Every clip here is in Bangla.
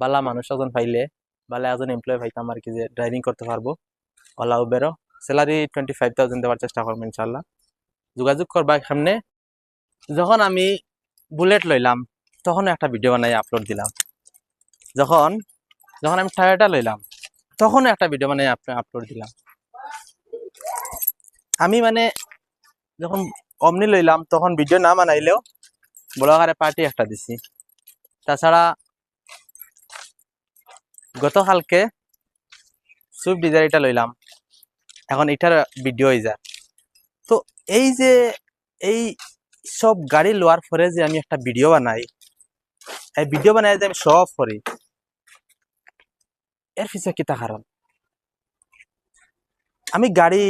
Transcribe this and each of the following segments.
বালা মানুষ একজন পাইলে বালা একজন এমপ্লয় পাইতাম আর কি, যে ড্রাইভিং করতে পারবো ওলা উবেরও। স্যালারি 25,000 দেওয়ার চেষ্টা করবো ইনশাল্লাহ। যোগাযোগ করবা সামনে। যখন আমি বুলেট লইলাম তখন একটা ভিডিও বানাই আপলোড দিলাম। যখন যখন আমি টয়োটা লইলাম তখন একটা ভিডিও বানাই আপলোড দিলাম। আমি মানে যখন অমনি লইলাম তখন ভিডিও না বানাইলেও ব্লগারে পার্টি একটা দিছি। তাছাড়া গতকালকে সুইফট ডিজায়ার এটা লইলাম, এখন এটার ভিডিও হয়ে যায়। তো এই যে এই সব গাড়ি লওয়ার পরে যে আমি একটা ভিডিও বানাই, এই ভিডিও বানাই যে আমি সব করি, এর পিছনে কিতা কারণ? আমি গাড়ি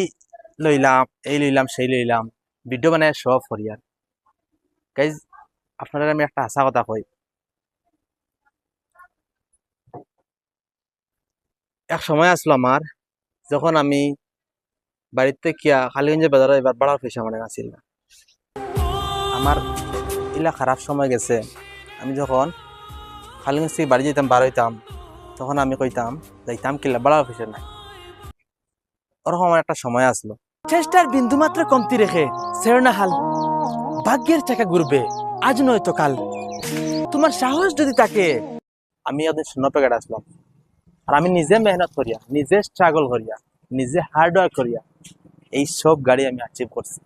লইলাম, এই লইলাম সেই লইলাম, ভিডিও বানাই সব করি। আর গাইজ আপনারা আমি একটা হাসা কথা কই, এক সময় আসলো আমার যখন আমি বাড়িতে কিয়া খালিগঞ্জের বাজারে এবার বাড়ার পয়সা মানে আসিল না। আমার ইলা খারাপ সময় গেছে। আমি যখন খালিগঞ্জ থেকে বাড়ি যেতাম বার হইতাম তখন আমি কইতাম যাইতাম কিলা বাড়ার পয়সা নাই। ওরকম আমার একটা সময় আসলো। চেষ্টার বিন্দুমাত্র কমতি রেখে ছেড়ো না হাল, ভাগ্যের চাকা ঘুরবে আজ নয়তো কাল। তোমার সাহস যদি থাকে। আমি ওদের শূন্য প্যাকেট আসলাম, আর আমি নিজে মেহনত করিয়া, নিজে স্ট্রাগল করিয়া, নিজে হার্ড ওয়ার্ক করিয়া এই সব গাড়ি আমি অ্যাচিভ করছি।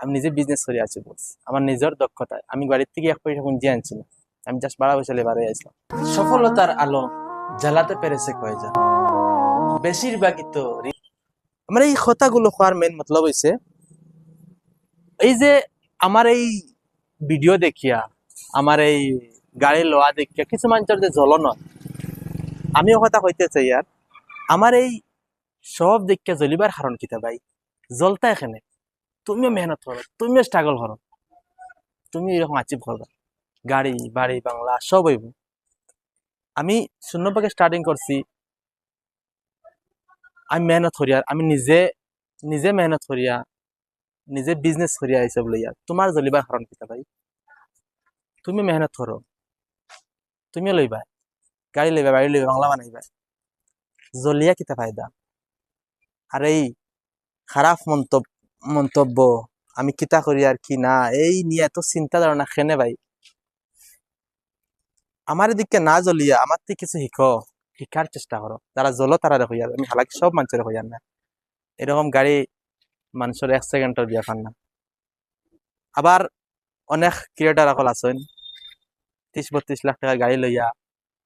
আমি নিজে বিজনেস করে অ্যাচিভ করছি আমার নিজের দক্ষতায়। আমি বাড়ির থেকে এক পয়সা পুঁজি আনছি না, আমি জাস্ট বাড়া পয়সা লেবারে আসলাম। সফলতার আলো জ্বালাতে পেরেছে কয়জন, বেশিরভাগই তো। আমার এই কথাগুলো হওয়ার মেন মতলব হইছে এই যে আমার এই ভিডিও দেখিয়া, আমার এই গাড়ি লোয়া দেখিয়া কিছু মানুষের যে জ্বলন, আমিও কথা কইতে চাই। আর আমার এই সব দেখিয়া জ্বলিবার কারণ কিতা ভাই? জ্বলতা এখানে তুমিও মেহনত করো, তুমিও স্ট্রাগল করো, তুমি এরকম অ্যাচিভ করবা, গাড়ি বাড়ি বাংলা সব হইব। আমি শূন্য থেকে স্টার্টিং করছি, আমি মেহনত করিয়া, আমি নিজে নিজে মেহনত করিয়া, নিজে বিজনেস করিয়া এইসব লইয়া। তোমার জ্বলিবার কারণ কিতা ভাই? তুমি মেহনত করো, তুমিও লইবা গাড়ি, লইবা বাড়ি, লইবা বাংলা বানাইবা, জ্বলিয়া কিতা ফায়দা? আর এই খারাপ মন্তব্য আমি কিতা করি আর কি না, এই নিয়ে এত চিন্তা ধারণা খেনে ভাই? আমার এদিকে না জ্বলিয়া আমার থেকে কিছু শিখার চেষ্টা করো। যারা জ্বলো তারা দেখো। আমি হালাকি সব মানুষের হইয়ার না, এরকম গাড়ি মানুষের 1 সেকেন্ডের ব্যাপার না। আবার অনেক ক্রিয়েটার আকল আছেন 30-32 লাখ টাকার গাড়ি লইয়া